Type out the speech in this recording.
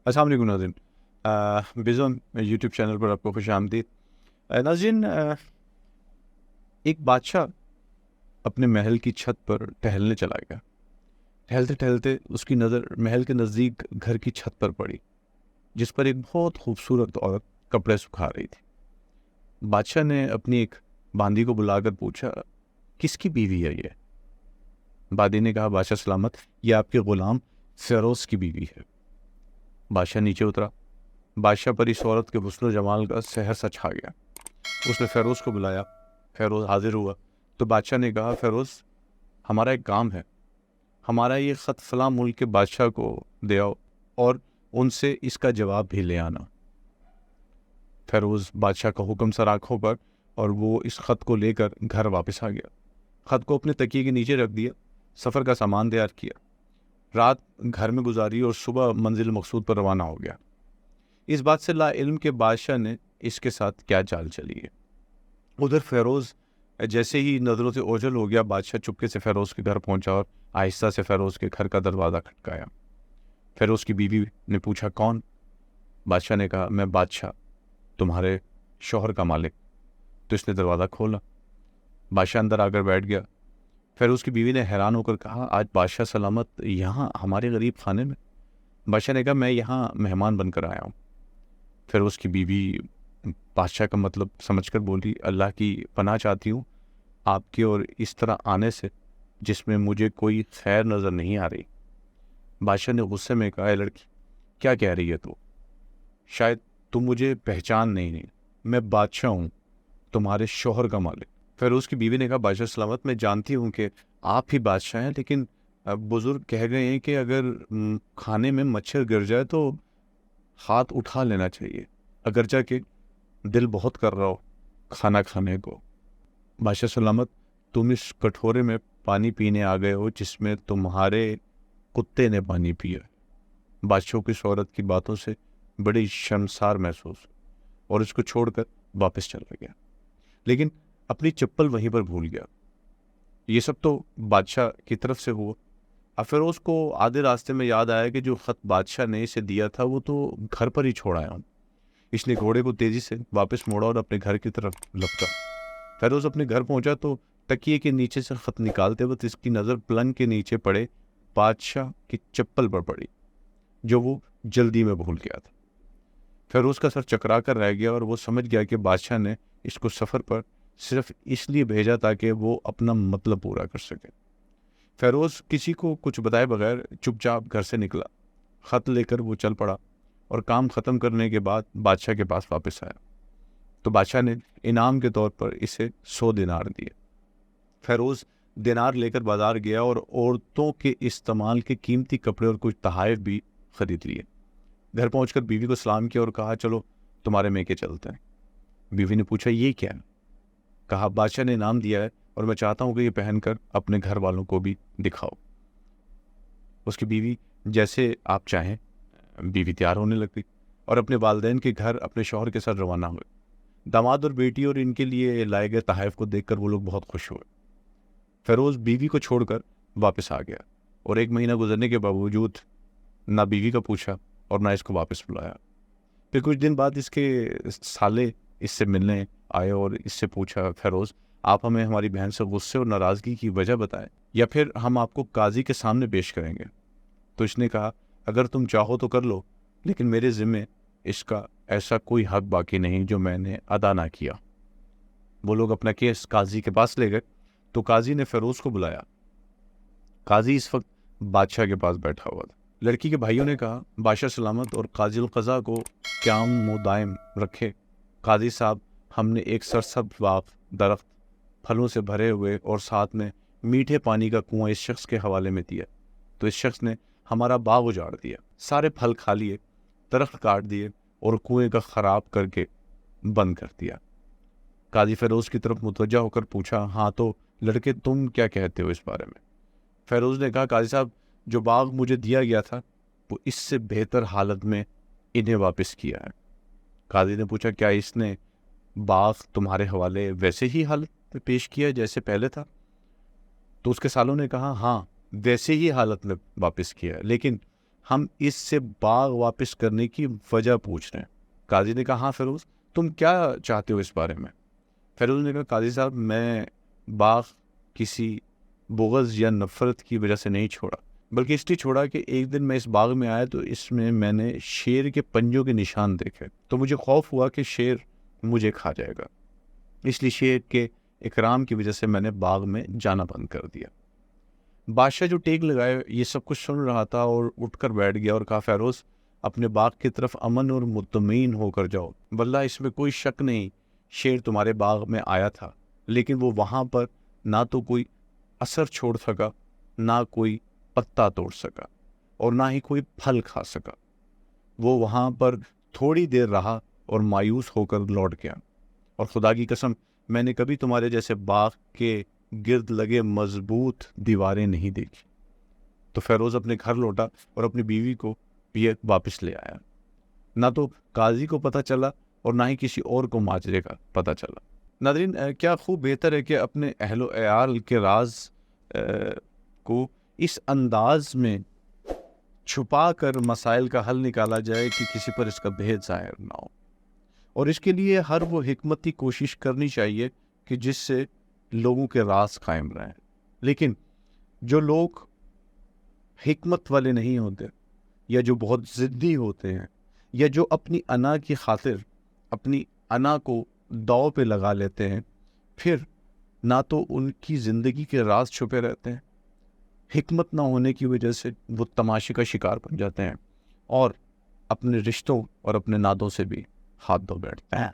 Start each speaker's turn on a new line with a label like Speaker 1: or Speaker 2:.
Speaker 1: السلام علیکم ناظرین، بزم یوٹیوب چینل پر آپ کو خوش آمدید۔ ناظرین، ایک بادشاہ اپنے محل کی چھت پر ٹہلنے چلا گیا۔ ٹہلتے ٹہلتے اس کی نظر محل کے نزدیک گھر کی چھت پر پڑی، جس پر ایک بہت خوبصورت عورت کپڑے سکھا رہی تھی۔ بادشاہ نے اپنی ایک باندی کو بلا کر پوچھا، کس کی بیوی ہے یہ؟ باندی نے کہا، بادشاہ سلامت، یہ آپ کے غلام فیروز کی بیوی ہے۔ بادشاہ نیچے اترا۔ بادشاہ پر اس عورت کے حسن و جمال کا سحر سا چھا گیا۔ اس نے فیروز کو بلایا۔ فیروز حاضر ہوا تو بادشاہ نے کہا، فیروز، ہمارا ایک کام ہے، ہمارا یہ خط فلاں ملک کے بادشاہ کو دے آؤ اور ان سے اس کا جواب بھی لے آنا۔ فیروز بادشاہ کا حکم سر آنکھوں پر، اور وہ اس خط کو لے کر گھر واپس آ گیا۔ خط کو اپنے تکیے کے نیچے رکھ دیا، سفر کا سامان تیار کیا، رات گھر میں گزاری اور صبح منزل مقصود پر روانہ ہو گیا۔ اس بات سے لا علم کے بادشاہ نے اس کے ساتھ کیا چال چلی ہے۔ ادھر فیروز جیسے ہی نظروں سے اوجھل ہو گیا، بادشاہ چپکے سے فیروز کے گھر پہنچا اور آہستہ سے فیروز کے گھر کا دروازہ کھٹکایا۔ فیروز کی بیوی نے پوچھا، کون؟ بادشاہ نے کہا، میں بادشاہ، تمہارے شوہر کا مالک۔ تو اس نے دروازہ کھولا۔ بادشاہ اندر آ کر بیٹھ گیا۔ فیروز کی بیوی نے حیران ہو کر کہا، آج بادشاہ سلامت یہاں ہمارے غریب خانے میں؟ بادشاہ نے کہا، میں یہاں مہمان بن کر آیا ہوں۔ فیروز کی بیوی بادشاہ کا مطلب سمجھ کر بولی، اللہ کی پناہ چاہتی ہوں آپ کے اور اس طرح آنے سے جس میں مجھے کوئی خیر نظر نہیں آ رہی۔ بادشاہ نے غصے میں کہا، اے لڑکی، کیا کہہ رہی ہے تو؟ شاید تم مجھے پہچان نہیں۔ میں بادشاہ ہوں، تمہارے شوہر کا مالک۔ فیروز کی بیوی نے کہا، بادشاہ سلامت، میں جانتی ہوں کہ آپ ہی بادشاہ ہیں، لیکن بزرگ کہہ گئے ہیں کہ اگر کھانے میں مچھر گر جائے تو ہاتھ اٹھا لینا چاہیے، اگرچہ کہ دل بہت کر رہا ہو کھانا کھانے کو۔ بادشاہ سلامت، تم اس کٹورے میں پانی پینے آ گئے ہو جس میں تمہارے کتے نے پانی پیا۔ بادشاہ کو اس عورت کی باتوں سے بڑی شرمسار محسوس اور اس کو چھوڑ کر واپس چلا گیا، لیکن اپنی چپل وہیں پر بھول گیا۔ یہ سب تو بادشاہ کی طرف سے ہوا۔ اب فیروز کو آدھے راستے میں یاد آیا کہ جو خط بادشاہ نے اسے دیا تھا وہ تو گھر پر ہی چھوڑ آیا ہوں۔ اس نے گھوڑے کو تیزی سے واپس موڑا اور اپنے گھر کی طرف لپکا۔ فیروز اپنے گھر پہنچا تو تکیے کے نیچے سے خط نکالتے وقت اس کی نظر پلنگ کے نیچے پڑے بادشاہ کی چپل پر پڑی، جو وہ جلدی میں بھول گیا تھا۔ فیروز کا سر چکرا کر رہ گیا اور وہ سمجھ گیا کہ بادشاہ نے اس کو سفر پر صرف اس لیے بھیجا تاکہ وہ اپنا مطلب پورا کر سکے۔ فیروز کسی کو کچھ بتائے بغیر چپ چاپ گھر سے نکلا۔ خط لے کر وہ چل پڑا اور کام ختم کرنے کے بعد بادشاہ کے پاس واپس آیا تو بادشاہ نے انعام کے طور پر اسے 100 دینار دیے۔ فیروز دینار لے کر بازار گیا اور عورتوں کے استعمال کے قیمتی کپڑے اور کچھ تحائف بھی خرید لیے۔ گھر پہنچ کر بیوی کو سلام کیا اور کہا، چلو تمہارے میکے چلتے ہیں۔ بیوی نے پوچھا، یہ کیا ہے؟ کہا، بادشاہ نے انعام دیا ہے اور میں چاہتا ہوں کہ یہ پہن کر اپنے گھر والوں کو بھی دکھاؤ۔ اس کی بیوی، جیسے آپ چاہیں۔ بیوی تیار ہونے لگ گئی اور اپنے والدین کے گھر اپنے شوہر کے ساتھ روانہ ہوئے۔ داماد اور بیٹی اور ان کے لیے لائے گئے تحائف کو دیکھ کر وہ لوگ بہت خوش ہوئے۔ فیروز بیوی کو چھوڑ کر واپس آ گیا اور 1 مہینہ گزرنے کے باوجود نہ بیوی کا پوچھا اور نہ اس کو واپس بلایا۔ پھر کچھ دن بعد اس کے سالے اس سے ملنے آئے اور اس سے پوچھا، فیروز، آپ ہمیں ہماری بہن سے غصے اور ناراضگی کی وجہ بتائیں یا پھر ہم آپ کو قاضی کے سامنے پیش کریں گے۔ تو اس نے کہا، اگر تم چاہو تو کر لو، لیکن میرے ذمے اس کا ایسا کوئی حق باقی نہیں جو میں نے ادا نہ کیا۔ وہ لوگ اپنا کیس قاضی کے پاس لے گئے تو قاضی نے فیروز کو بلایا۔ قاضی اس وقت بادشاہ کے پاس بیٹھا ہوا تھا۔ لڑکی کے بھائیوں نے کہا، بادشاہ سلامت اور قاضی القضا کو قیام و دائم رکھے۔ قاضی صاحب، ہم نے ایک سرسبز باغ، درخت، پھلوں سے بھرے ہوئے اور ساتھ میں میٹھے پانی کا کنواں اس شخص کے حوالے میں دیا، تو اس شخص نے ہمارا باغ اجاڑ دیا، سارے پھل کھا لیے، درخت کاٹ دیے اور کنویں کا خراب کر کے بند کر دیا۔ قاضی فیروز کی طرف متوجہ ہو کر پوچھا، ہاں تو لڑکے، تم کیا کہتے ہو اس بارے میں؟ فیروز نے کہا، قاضی صاحب، جو باغ مجھے دیا گیا تھا وہ اس سے بہتر حالت میں انہیں واپس کیا ہے۔ قاضی نے پوچھا، کیا اس نے باغ تمہارے حوالے ویسے ہی حالت میں پیش کیا جیسے پہلے تھا؟ تو اس کے سالوں نے کہا، ہاں، ویسے ہی حالت میں واپس کیا ہے، لیکن ہم اس سے باغ واپس کرنے کی وجہ پوچھ رہے ہیں۔ قاضی نے کہا ہاں فیروز، تم کیا چاہتے ہو اس بارے میں؟ فیروز نے کہا قاضی صاحب، میں باغ کسی بغض یا نفرت کی وجہ سے نہیں چھوڑا، بلکہ اس لیے چھوڑا کہ ایک دن میں اس باغ میں آیا تو اس میں نے شیر کے پنجوں کے نشان دیکھے، تو مجھے خوف ہوا کہ شیر مجھے کھا جائے گا، اس لیے شیر کے اکرام کی وجہ سے میں نے باغ میں جانا بند کر دیا۔ بادشاہ جو ٹیک لگائے یہ سب کچھ سن رہا تھا اور اٹھ کر بیٹھ گیا اور کہا فیروز، اپنے باغ کی طرف امن اور مطمئن ہو کر جاؤ، واللہ اس میں کوئی شک نہیں، شیر تمہارے باغ میں آیا تھا، لیکن وہ وہاں پر نہ تو کوئی اثر چھوڑ سکا، نہ کوئی پتا توڑ سکا، اور نہ ہی کوئی پھل کھا سکا۔ وہ وہاں پر تھوڑی دیر رہا اور مایوس ہو کر لوٹ گیا، اور خدا کی قسم میں نے کبھی تمہارے جیسے باغ کے گرد لگے مضبوط دیواریں نہیں دیکھی۔ تو فیروز اپنے گھر لوٹا اور اپنی بیوی کو یہ واپس لے آیا۔ نہ تو قاضی کو پتہ چلا اور نہ ہی کسی اور کو ماجرے کا پتہ چلا۔ ناظرین، کیا خوب بہتر ہے کہ اپنے اہل و عیال کے راز کو اس انداز میں چھپا کر مسائل کا حل نکالا جائے کہ کسی پر اس کا بھید ظاہر نہ ہو، اور اس کے لیے ہر وہ حکمتی کوشش کرنی چاہیے کہ جس سے لوگوں کے راز قائم رہیں۔ لیکن جو لوگ حکمت والے نہیں ہوتے، یا جو بہت ضدی ہوتے ہیں، یا جو اپنی انا کی خاطر اپنی انا کو داؤ پہ لگا لیتے ہیں، پھر نہ تو ان کی زندگی کے راز چھپے رہتے ہیں، حکمت نہ ہونے کی وجہ سے وہ تماشے کا شکار بن جاتے ہیں، اور اپنے رشتوں اور اپنے نادوں سے بھی ہاتھ دھو بیٹھتے ہیں۔